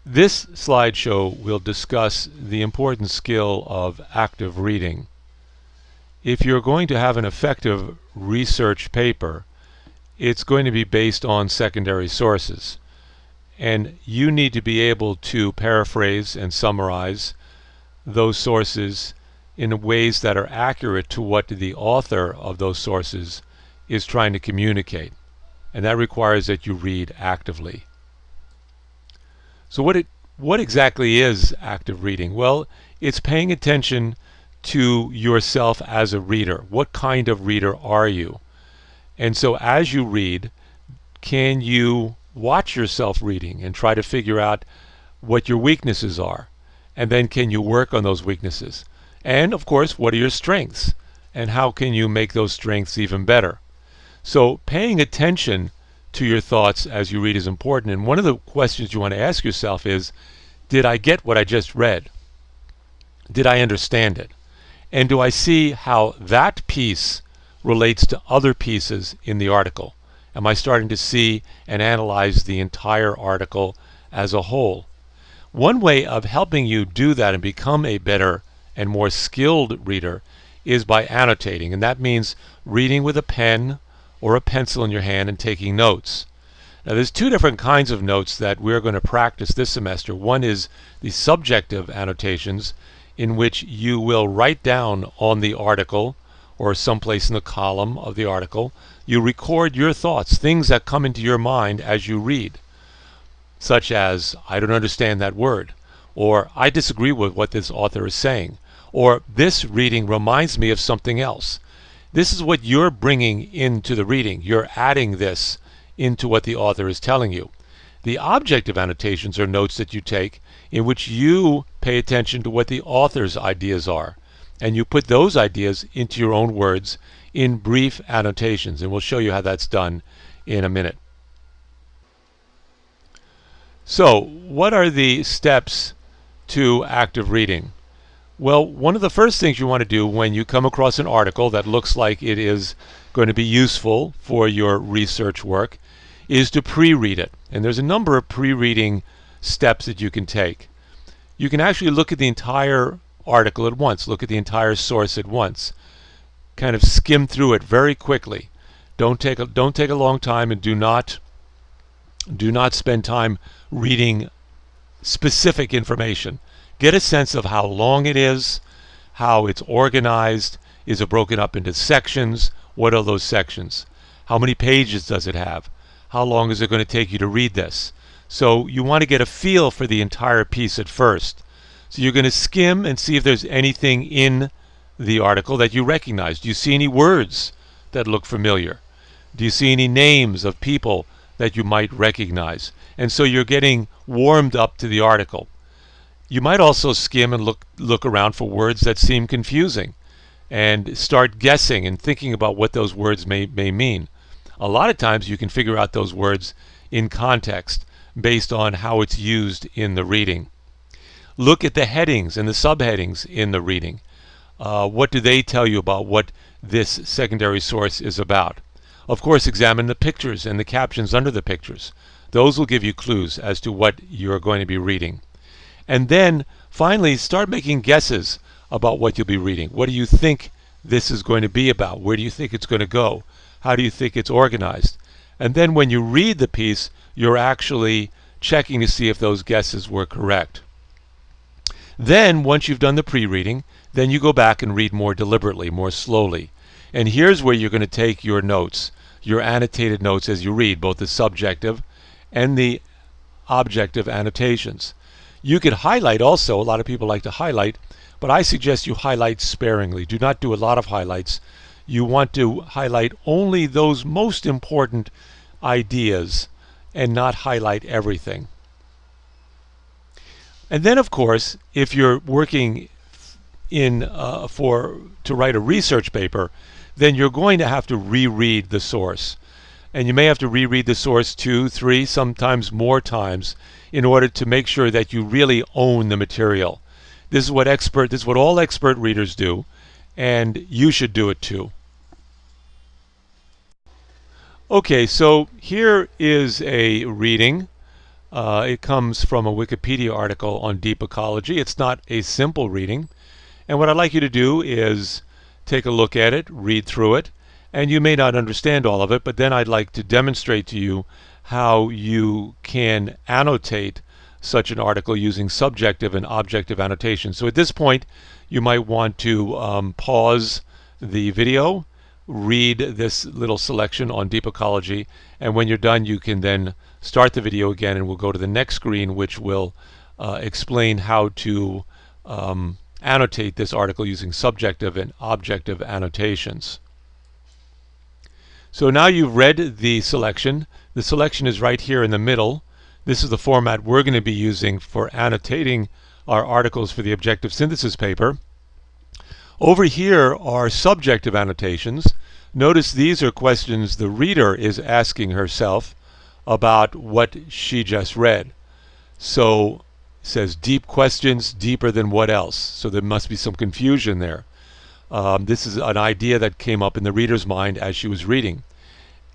This slideshow will discuss the important skill of active reading. If you're going to have an effective research paper, it's going to be based on secondary sources. And you need to be able to paraphrase and summarize those sources in ways that are accurate to what the author of those sources is trying to communicate. And that requires that you read actively. So what exactly is active reading? Well, it's paying attention to yourself as a reader. What kind of reader are you? And so as you read, can you watch yourself reading and try to figure out what your weaknesses are? And then can you work on those weaknesses? And of course, what are your strengths? And how can you make those strengths even better? So paying attention to your thoughts as you read is important. And one of the questions you want to ask yourself is, did I get what I just read? Did I understand it? And do I see how that piece relates to other pieces in the article? Am I starting to see and analyze the entire article as a whole? One way of helping you do that and become a better and more skilled reader is by annotating. And that means reading with a pen or a pencil in your hand and taking notes. Now there's two different kinds of notes that we're going to practice this semester. One is the subjective annotations, in which you will write down on the article or someplace in the column of the article, you record your thoughts, things that come into your mind as you read, such as, I don't understand that word, or I disagree with what this author is saying, or this reading reminds me of something else. This is what you're bringing into the reading. You're adding this into what the author is telling you. The objective annotations are notes that you take in which you pay attention to what the author's ideas are, and you put those ideas into your own words in brief annotations, and we'll show you how that's done in a minute. So, what are the steps to active reading? Well, one of the first things you want to do when you come across an article that looks like it is going to be useful for your research work is to pre-read it. And there's a number of pre-reading steps that you can take. You can actually look at the entire article at once, look at the entire source at once, kind of skim through it very quickly. Don't take a long time, and do not spend time reading specific information. Get a sense of how long it is, how it's organized. Is it broken up into sections? What are those sections? How many pages does it have? How long is it going to take you to read this? So you want to get a feel for the entire piece at first. So you're going to skim and see if there's anything in the article that you recognize. Do you see any words that look familiar? Do you see any names of people that you might recognize? And so you're getting warmed up to the article. You might also skim and look around for words that seem confusing and start guessing and thinking about what those words may mean. A lot of times you can figure out those words in context based on how it's used in the reading. Look at the headings and the subheadings in the reading. What do they tell you about what this secondary source is about? Of course, examine the pictures and the captions under the pictures. Those will give you clues as to what you're going to be reading. And then finally start making guesses about what you'll be reading. What do you think this is going to be about? Where do you think it's going to go? How do you think it's organized? And then when you read the piece, you're actually checking to see if those guesses were correct. Then once you've done the pre-reading, then you go back and read more deliberately, more slowly. And here's where you're going to take your notes, your annotated notes as you read, both the subjective and the objective annotations. You could highlight also. A lot of people like to highlight, but I suggest you highlight sparingly. Do not do a lot of highlights. You want to highlight only those most important ideas and not highlight everything. And then, of course, if you're working to write a research paper, then you're going to have to reread the source. And you may have to reread the source 2, 3, sometimes more times in order to make sure that you really own the material. This is what all expert readers do, and you should do it too. Okay, so here is a reading It comes from a Wikipedia article on deep ecology. It's not a simple reading. And what I'd like you to do is take a look at it, read through it, and you may not understand all of it, but then I'd like to demonstrate to you how you can annotate such an article using subjective and objective annotation. So at this point, you might want to pause the video, read this little selection on deep ecology, and when you're done, you can then start the video again, and we'll go to the next screen, which will explain how to annotate this article using subjective and objective annotations. So now you've read the selection. The selection is right here in the middle. This is the format we're going to be using for annotating our articles for the objective synthesis paper. Over here are subjective annotations. Notice these are questions the reader is asking herself about what she just read. So it says deep questions, deeper than what else? So there must be some confusion there. This is an idea that came up in the reader's mind as she was reading.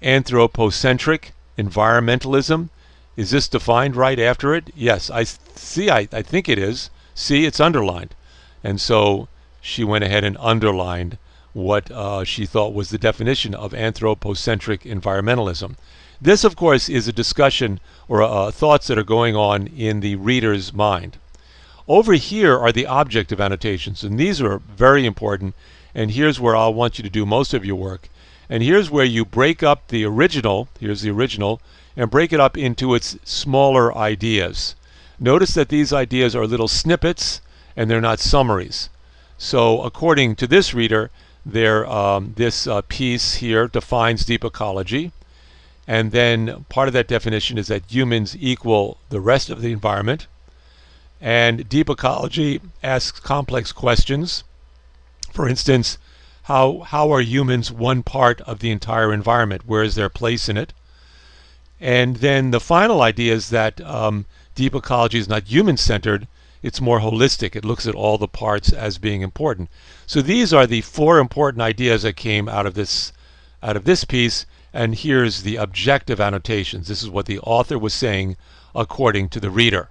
Anthropocentric environmentalism. Is this defined right after it? Yes, I think it is. See, it's underlined. And so she went ahead and underlined what she thought was the definition of anthropocentric environmentalism. This, of course, is a discussion or thoughts that are going on in the reader's mind. Over here are the objective annotations, and these are very important, and here's where I'll want you to do most of your work. And here's where you break up the original, here's the original, and break it up into its smaller ideas. Notice that these ideas are little snippets, and they're not summaries. So according to this reader, this piece here defines deep ecology, and then part of that definition is that humans equal the rest of the environment. And deep ecology asks complex questions. For instance, how are humans one part of the entire environment? Where is their place in it? And then the final idea is that deep ecology is not human-centered, it's more holistic. It looks at all the parts as being important. So these are the 4 important ideas that came out of this piece, and here's the objective annotations. This is what the author was saying according to the reader.